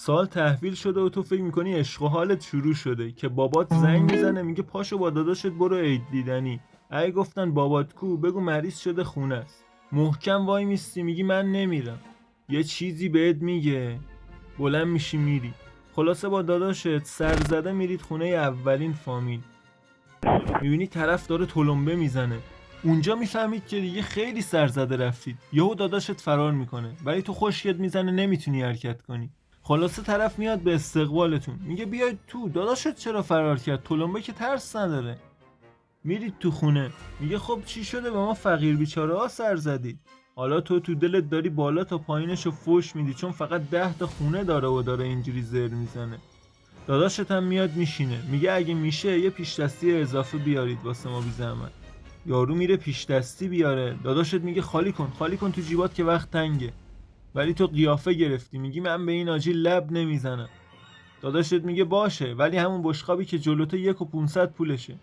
سال تحویل شده و تو فکر میکنی عشق و حالت شروع شده که بابات زنگ میزنه میگه پاشو با داداشت برو عید دیدنی. اگه گفتن بابات کو بگو مریض شده خونه است. محکم وای میستی میگی من نمیرم. یه چیزی بهت میگه بلند میشی میری. خلاصه با داداشت سرزده میرید خونه اولین فامیل. میبینی طرف داره تلمبه میزنه. اونجا میفهمید که دیگه خیلی سرزده رفتید. یهو داداشت فرار میکنه ولی تو خشکت میزنه نمیتونی حرکت کنی. خلاصه طرف میاد به استقبالتون میگه بیاید تو. داداشت چرا فرار کرد؟ تلمبه که ترس نداره. میرید تو خونه میگه خب چی شده به ما فقیر بیچاره ها سر زدید؟ حالا تو دلت داری بالا تا پایینشو فوش میدی چون فقط 10 تا خونه داره و داره اینجوری زر میزنه. داداشت هم میاد میشینه میگه اگه میشه یه پیش دستی اضافه بیارید واسه ما بی زحمت. یارو میره پیش دستی بیاره. داداشت میگه خالی کن تو جیبات که وقت تنگه. ولی تو قیافه گرفتی میگی من به این آجی لب نمیزنم. داداشت میگه باشه ولی همون بشقابی که جلوته 1,500 پولشه.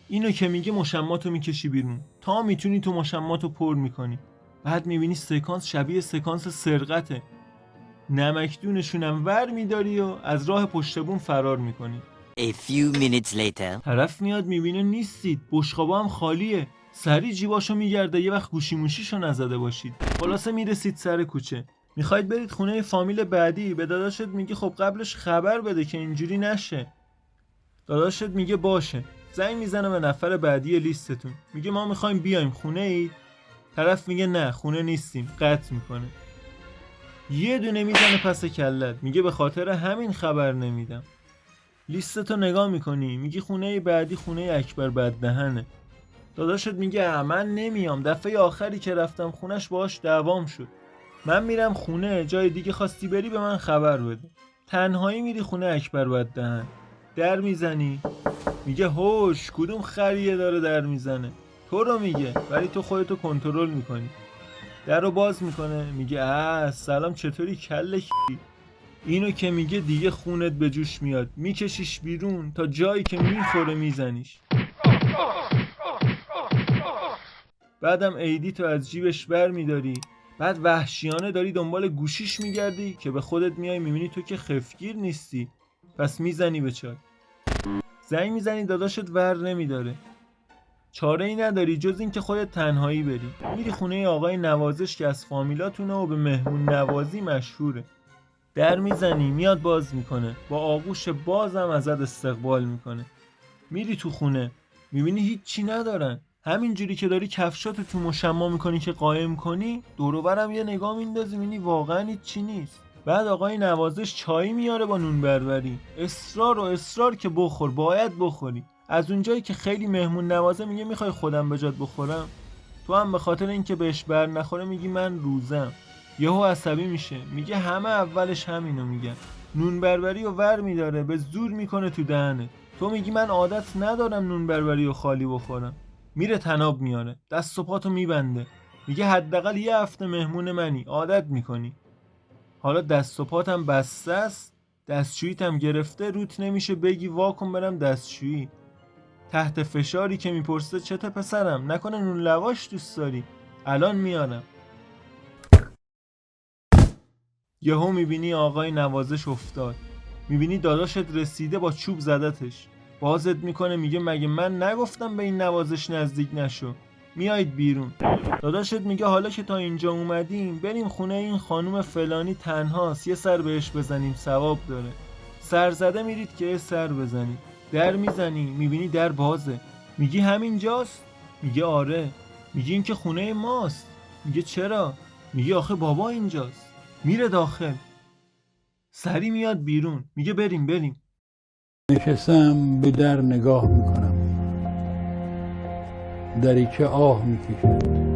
اینو که میگه مشماتو میکشی بیرون تا میتونی تو مشماتو پر میکنی. بعد میبینی سکانس شبیه سکانس سرقته. نمکدونشونم ور میداری و از راه پشت بوم فرار میکنی. A few minutes later. طرف میاد میبینه نیستید. بشقابا هم خالیه. سری جیباشو میگرده یه وقت گوشی موشیشو نزده باشید. خلاصه میرسید سر کوچه. میخواید برید خونه فامیل بعدی. به داداشت میگه خب قبلش خبر بده که اینجوری نشه. داداشت میگه باشه. زنگ میزنه به نفر بعدی لیستتون میگه ما میخوایم بیایم خونه ای. طرف میگه نه خونه نیستیم. قطع میکنه. یه دونه میزنه پس کلت میگه به خاطر همین خبر نمیدم. لیستتو نگاه میکنی میگی خونه بعدی خونه اکبر بددهنه. داداشت میگه من نمیام. دفعه آخری که رفتم خونش باهاش دعوام شد. من میرم خونه جای دیگه خواستی بری به من خبر بده. تنهایی میری خونه اکبر بددهن. در میزنی میگه هوش کدوم خریه داره در میزنه. تو رو میگه ولی تو خودتو کنترل میکنی. در رو باز میکنه میگه سلام چطوری کله کی؟ اینو که میگه دیگه خونت به جوش میاد. میکشیش بیرون تا جایی که میخوره میزنیش. بعدم ایدی تو از جیبش بر میداری. بعد وحشیانه داری دنبال گوشیش میگردی که به خودت میای میبینی تو که خفگیر نیستی. پس میزنی به چای. زنگ میزنی داداشت ور نمیداره. چاره ای نداری جز این که خودت تنهایی بری. میری خونه آقای نوازش که از فامیلاتونه و به مهمون نوازی مشهوره. در میزنی میاد باز میکنه. با آغوش بازم ازت استقبال میکنه. میری تو خونه میبینی هیچی ندارن. همینجوری که داری کفشاتو تو مشما میکنی که قایم کنی دور و برم یه نگاه میندازی میبینی واقعا هیچی نیست. بعد آقای نوازش چای میاره با نون بربری. اصرار که بخور باید بخوری. از اونجایی که خیلی مهمون نوازه میگه میخوای خودم به جات بخورم. تو هم به خاطر اینکه بهش بر نخوره میگی من روزم. یهو عصبی میشه میگه همه اولش همینو میگن. نون بربری و ور میداره به زور میکنه تو دهنه. تو میگی من عادت ندارم نون بربری و خالی بخورم. میره تناب میاره دست و پاتو میبنده. میگه حداقل یه هفته مهمون منی عادت میکنی. حالا دست و پاتم بسته است. دستشوییت هم گرفته روت نمیشه بگی واکن برم دستشویی. تحت فشاری که میپرسه چته پسرم نکنه نون لواش دوست داری؟ الان میارم. یهو میبینی آقای نوازش افتاد. میبینی داداشت رسیده با چوب زدتش. بازت میکنه میگه مگه من نگفتم به این نوازش نزدیک نشو؟ میایید بیرون. داداشت میگه حالا که تا اینجا اومدیم بریم خونه این خانوم فلانی تنهاست یه سر بهش بزنیم ثواب داره. سرزده میرید که یه سر بزنید. در میزنی میبینی در بازه. میگی همینجاست؟ میگه آره. میگی این که خونه ماست. میگه چرا؟ میگه آخه بابا اینجاست. میره داخل. سری میاد بیرون میگه بریم. نشستم به در نگاه میکنم. دری که آه میکشد.